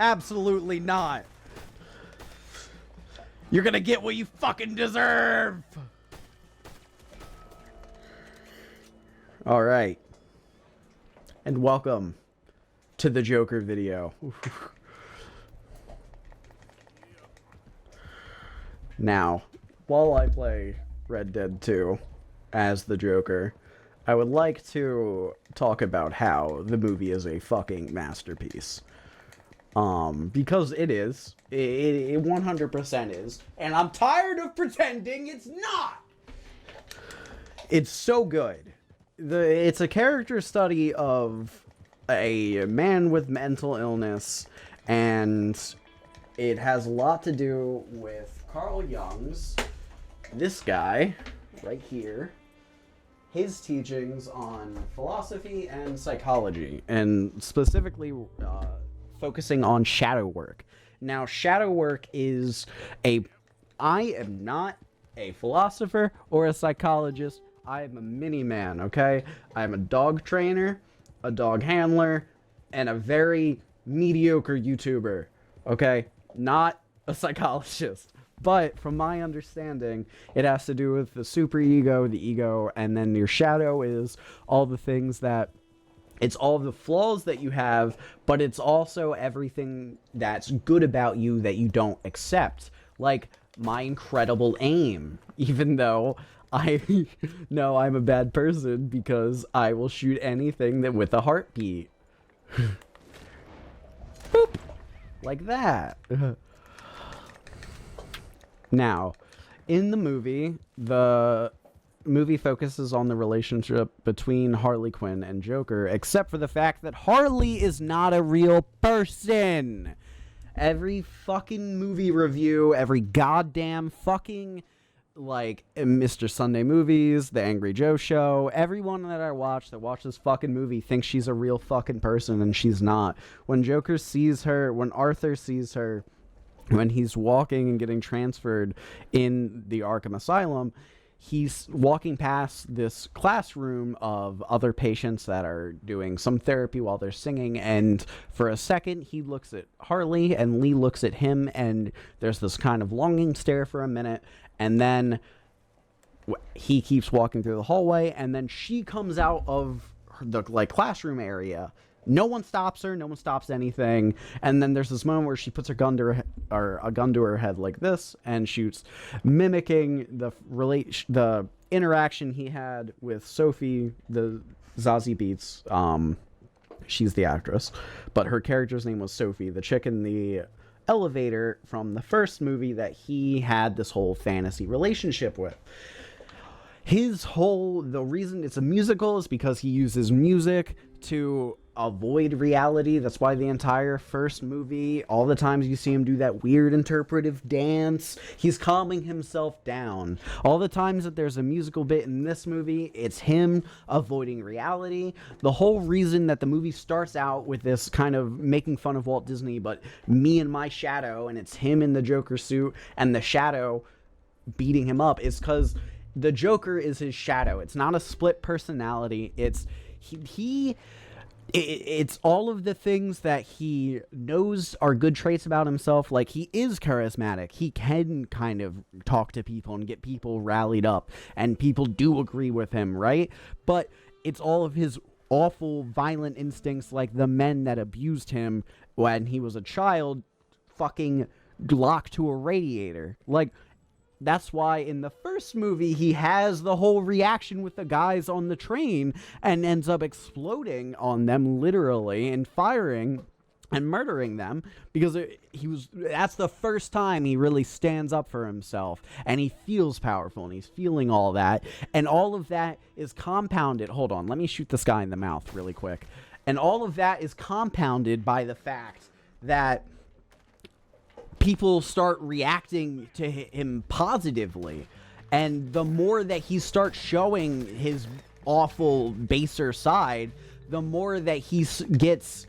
Absolutely not. You're gonna get what you fucking deserve. All right. And welcome to the Joker video. Now, while I play Red Dead 2 as the Joker, I would like to talk about how the movie is a fucking masterpiece. Because it is. It 100% is. And I'm tired of pretending it's not! It's so good. It's a character study of a man with mental illness, and it has a lot to do with Carl Jung's, this guy, right here, his teachings on philosophy and psychology, and specifically focusing on shadow work. Now, shadow work is I am not a philosopher or a psychologist. I am a mini-man, okay? I'm a dog trainer, a dog handler, and a very mediocre YouTuber, okay? Not a psychologist. But from my understanding, it has to do with the superego, the ego, and then your shadow is all the things that... It's all the flaws that you have, but it's also everything that's good about you that you don't accept. Like, my incredible aim, even though I know I'm a bad person because I will shoot anything that with a heartbeat. Boop. Like that. Now, in the movie focuses on the relationship between Harley Quinn and Joker, except for the fact that Harley is not a real person. Every fucking movie review, every goddamn fucking, like, Mr. Sunday Movies, The Angry Joe Show, everyone that I watch that watches this fucking movie thinks she's a real fucking person, and she's not. When Joker sees her, when Arthur sees her, when he's walking and getting transferred in the Arkham Asylum, he's walking past this classroom of other patients that are doing some therapy while they're singing, and for a second he looks at Harley and Lee looks at him, and there's this kind of longing stare for a minute, and then he keeps walking through the hallway, and then she comes out of the classroom area. No one stops her, no one stops anything, and then there's this moment where she puts her gun to a gun to her head like this and shoots, mimicking the interaction he had with Sophie, the Zazie Beetz. She's the actress, but her character's name was Sophie, the chick in the elevator from the first movie that he had this whole fantasy relationship with. The reason it's a musical is because he uses music to avoid reality. That's why the entire first movie, all the times you see him do that weird interpretive dance, he's calming himself down. All the times that there's a musical bit in this movie, it's him avoiding reality. The whole reason that the movie starts out with this kind of making fun of Walt Disney, but me and my shadow, and it's him in the Joker suit and the shadow beating him up, is because the Joker is his shadow. It's not a split personality. It's it's all of the things that he knows are good traits about himself. Like, he is charismatic. He can kind of talk to people and get people rallied up, and people do agree with him, right? But it's all of his awful, violent instincts, like the men that abused him when he was a child, fucking locked to a radiator. Like, that's why in the first movie he has the whole reaction with the guys on the train and ends up exploding on them literally and firing and murdering them, because that's the first time he really stands up for himself and he feels powerful and he's feeling all that, and all of that is compounded. Hold on, let me shoot this guy in the mouth really quick. And all of that is compounded by the fact that people start reacting to him positively, and the more that he starts showing his awful, baser side, the more that he gets,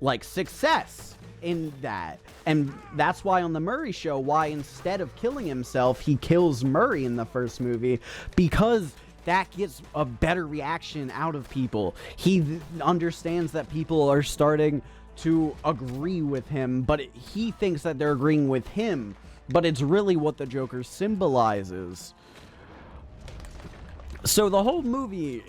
like, success in that. And that's why on the Murray Show, why instead of killing himself, he kills Murray in the first movie, because that gets a better reaction out of people. He understands that people are starting to agree with him, but he thinks that they're agreeing with him, but it's really what the Joker symbolizes. So the whole movie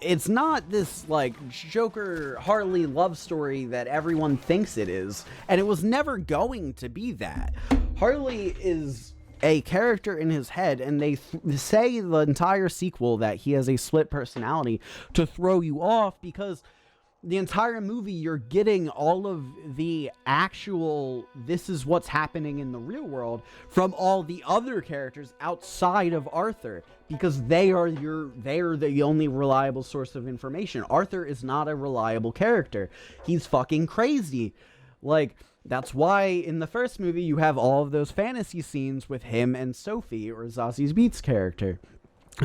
it's not this, like, Joker-Harley love story that everyone thinks it is, and it was never going to be that. Harley is a character in his head, and they say the entire sequel that he has a split personality to throw you off, because the entire movie you're getting all of the actual this is what's happening in the real world from all the other characters outside of Arthur, because they are the only reliable source of information. Arthur is not a reliable character. He's fucking crazy. Like, that's why in the first movie you have all of those fantasy scenes with him and Sophie, or Zazie Beetz' character.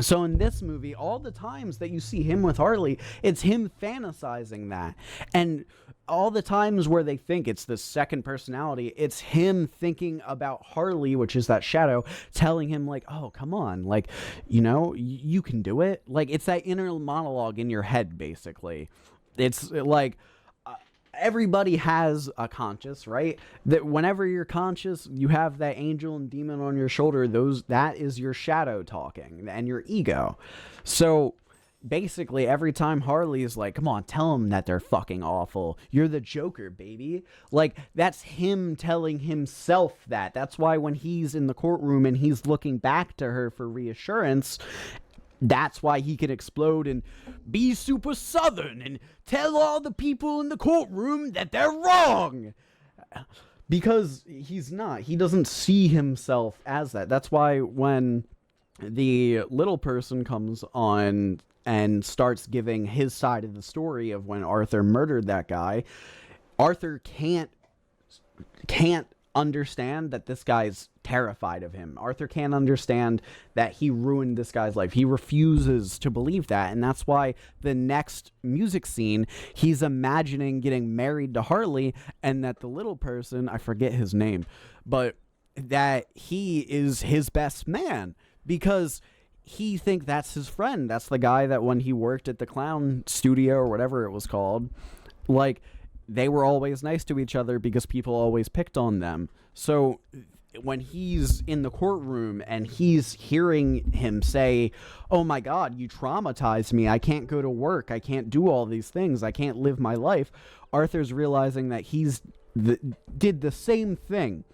So in this movie, all the times that you see him with Harley, it's him fantasizing that. And all the times where they think it's the second personality, it's him thinking about Harley, which is that shadow, telling him, like, oh, come on, like, you know, you can do it. Like, it's that inner monologue in your head, basically. It's like, everybody has a conscious, right? That whenever you're conscious, you have that angel and demon on your shoulder. That is your shadow talking and your ego. So basically every time Harley is like, come on, tell them that they're fucking awful. You're the Joker, baby. Like, that's him telling himself that. That's why when he's in the courtroom and he's looking back to her for reassurance, that's why he can explode and be super southern and tell all the people in the courtroom that they're wrong. Because he's not. He doesn't see himself as that. That's why when the little person comes on and starts giving his side of the story of when Arthur murdered that guy, Arthur can't understand that this guy's terrified of him. Arthur can't understand that he ruined this guy's life. He refuses to believe that, and that's why the next music scene, he's imagining getting married to Harley, and that the little person, I forget his name, but that he is his best man, because he thinks that's his friend. That's the guy that when he worked at the clown studio or whatever it was called, like, they were always nice to each other because people always picked on them. So when he's in the courtroom and he's hearing him say, oh my God, you traumatized me. I can't go to work. I can't do all these things. I can't live my life. Arthur's realizing that did the same thing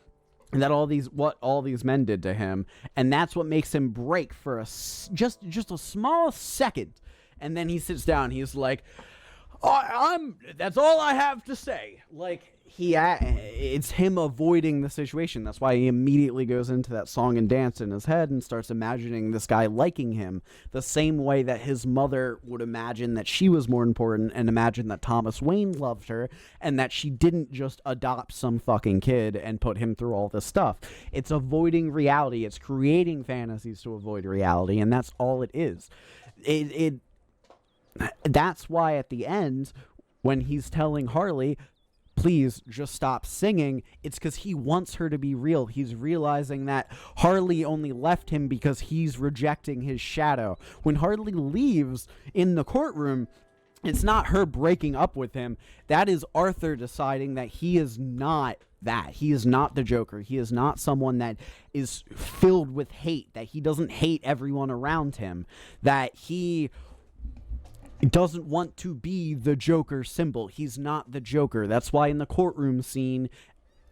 that all these men did to him. And that's what makes him break for just a small second. And then he sits down. He's like, that's all I have to say. Like, it's him avoiding the situation. That's why he immediately goes into that song and dance in his head and starts imagining this guy liking him the same way that his mother would imagine that she was more important and imagine that Thomas Wayne loved her and that she didn't just adopt some fucking kid and put him through all this stuff. It's avoiding reality. It's creating fantasies to avoid reality, and that's all it is. That's why at the end, when he's telling Harley, please just stop singing, it's because he wants her to be real. He's realizing that Harley only left him because he's rejecting his shadow. When Harley leaves in the courtroom, it's not her breaking up with him. That is Arthur deciding that he is not that. He is not the Joker. He is not someone that is filled with hate, that he doesn't hate everyone around him, that he doesn't want to be the Joker symbol. He's not the Joker. That's why in the courtroom scene,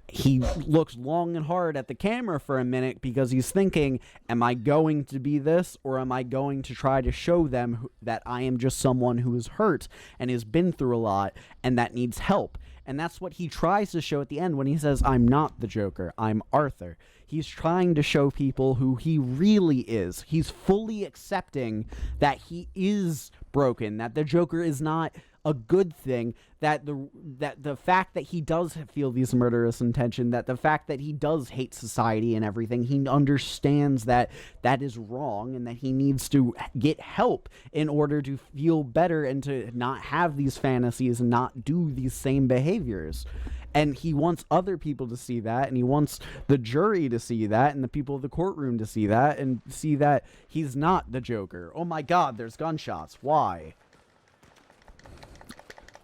he looks long and hard at the camera for a minute because he's thinking, am I going to be this, or am I going to try to show them that I am just someone who is hurt and has been through a lot and that needs help? And that's what he tries to show at the end when he says, I'm not the Joker, I'm Arthur. He's trying to show people who he really is. He's fully accepting that he is broken, that the Joker is not a good thing, that the fact that he does feel these murderous intention, that the fact that he does hate society and everything, he understands that that is wrong and that he needs to get help in order to feel better and to not have these fantasies and not do these same behaviors. And he wants other people to see that, and he wants the jury to see that, and the people of the courtroom to see that, and see that he's not the Joker. Oh my God, there's gunshots. Why?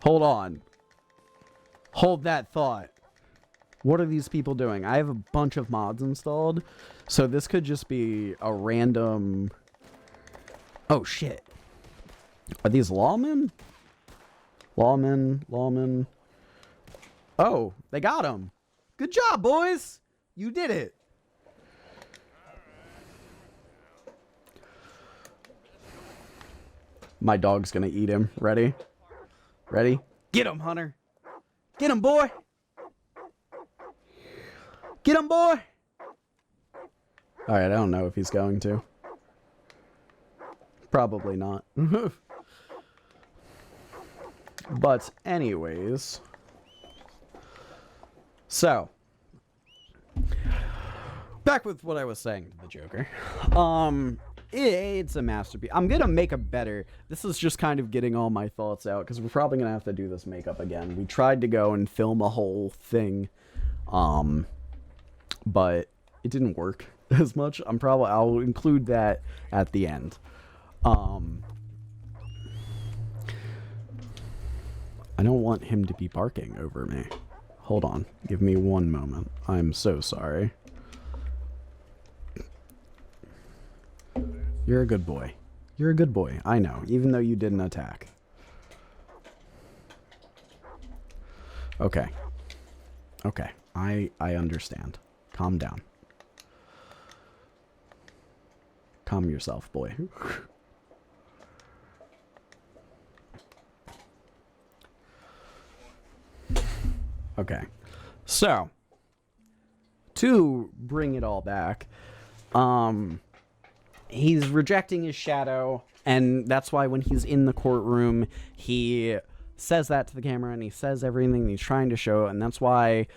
Hold on. Hold that thought. What are these people doing? I have a bunch of mods installed, so this could just be a random... Oh, shit. Are these lawmen? Lawmen. Oh, they got him. Good job, boys. You did it. My dog's gonna eat him. Ready? Ready? Get him, Hunter. Get him, boy. Get him, boy. Alright, I don't know if he's going to. Probably not. But anyways. So. Back with what I was saying to the Joker. It's a masterpiece. I'm gonna make a better... This is just kind of getting all my thoughts out, because we're probably gonna have to do this makeup again. We tried to go and film a whole thing. But it didn't work as much. I'll include that at the end. I don't want him to be barking over me. Hold on. Give me one moment. I'm so sorry. You're a good boy. You're a good boy. I know, even though you didn't attack. Okay. Okay. I understand. Calm down. Calm yourself, boy. Okay. So, to bring it all back, he's rejecting his shadow, and that's why when he's in the courtroom, he says that to the camera, and he says everything he's trying to show, and that's why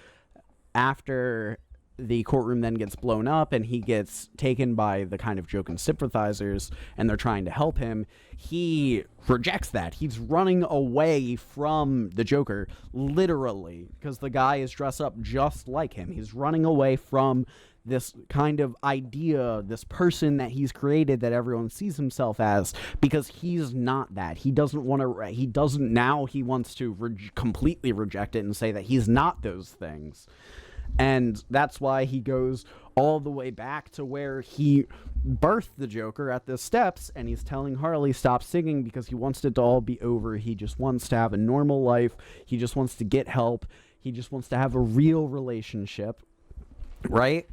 after the courtroom then gets blown up and he gets taken by the kind of Joker sympathizers and they're trying to help him, he rejects that. He's running away from the Joker, literally, because the guy is dressed up just like him. He's running away from this kind of idea, this person that he's created that everyone sees himself as, because he's not that. He doesn't want to, now he wants to completely reject it and say that he's not those things. And that's why he goes all the way back to where he birthed the Joker at the steps, and he's telling Harley stop singing because he wants it to all be over. He just wants to have a normal life. He just wants to get help. He just wants to have a real relationship, right?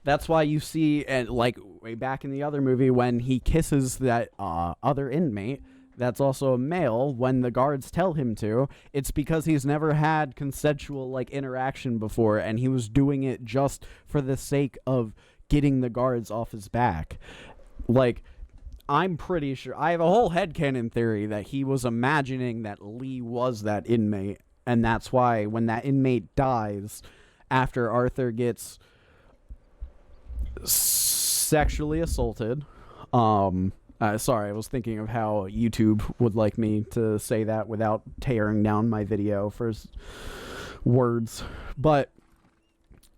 That's why you see, and like way back in the other movie, when he kisses that other inmate that's also a male, when the guards tell him to, it's because he's never had consensual like interaction before, and he was doing it just for the sake of getting the guards off his back. Like, I'm pretty sure, I have a whole headcanon theory that he was imagining that Lee was that inmate, and that's why when that inmate dies, after Arthur gets sexually assaulted, sorry, I was thinking of how YouTube would like me to say that without tearing down my video for words. But,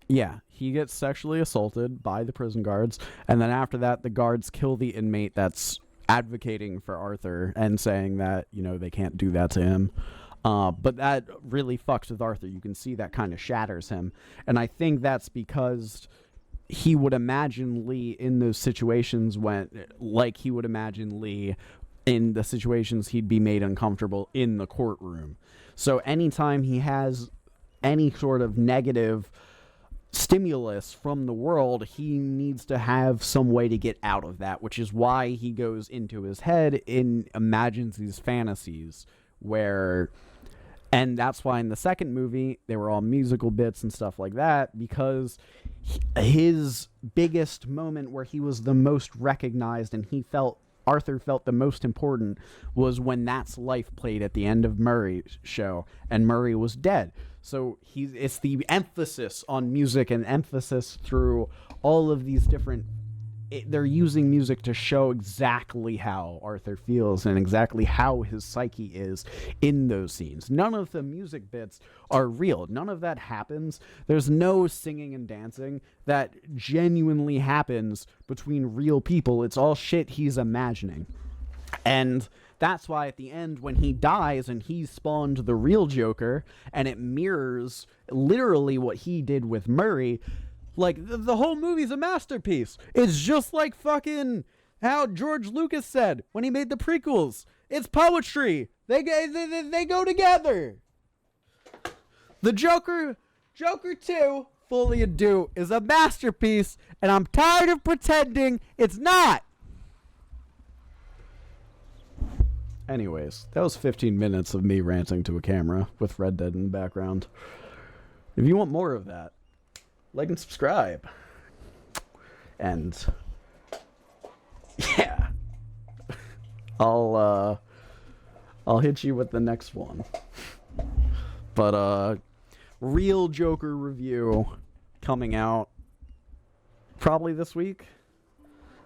yeah, he gets sexually assaulted by the prison guards, and then after that, the guards kill the inmate that's advocating for Arthur and saying that, you know, they can't do that to him. But that really fucks with Arthur. You can see that kind of shatters him. And I think that's because he would imagine Lee in those situations like he would imagine Lee in the situations he'd be made uncomfortable in the courtroom. So anytime he has any sort of negative stimulus from the world, he needs to have some way to get out of that, which is why he goes into his head and imagines these fantasies and that's why in the second movie, they were all musical bits and stuff like that, because his biggest moment where he was the most recognized and Arthur felt the most important was when That's Life played at the end of Murray's show, and Murray was dead. So it's the emphasis on music and emphasis through all of these different... They're using music to show exactly how Arthur feels and exactly how his psyche is in those scenes. None of the music bits are real. None of that happens. There's no singing and dancing that genuinely happens between real people. It's all shit he's imagining. And that's why at the end, when he dies and he spawned the real Joker, and it mirrors literally what he did with Murray, like, the whole movie's a masterpiece. It's just like fucking how George Lucas said when he made the prequels. It's poetry. They go together. The Joker 2, Folie and Deux, is a masterpiece, and I'm tired of pretending it's not. Anyways, that was 15 minutes of me ranting to a camera with Red Dead in the background. If you want more of that, like and subscribe. And yeah, I'll hit you with the next one. But real Joker review coming out probably this week.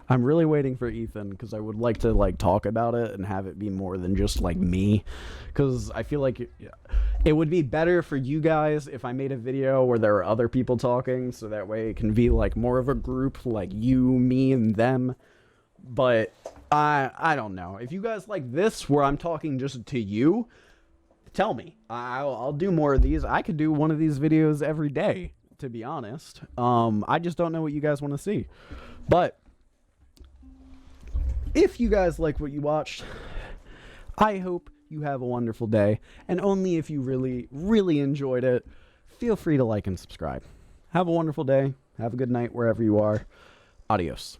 I'm really waiting for Ethan because I would like to like talk about it and have it be more than just like me, because I feel like it would be better for you guys if I made a video where there are other people talking, so that way it can be like more of a group, like you, me, and them. But I don't know if you guys like this where I'm talking just to you. Tell me. I'll do more of these. I could do one of these videos every day, to be honest. I just don't know what you guys want to see. But if you guys like what you watched, I hope you have a wonderful day. And only if you really, really enjoyed it, feel free to like and subscribe. Have a wonderful day. Have a good night wherever you are. Adios.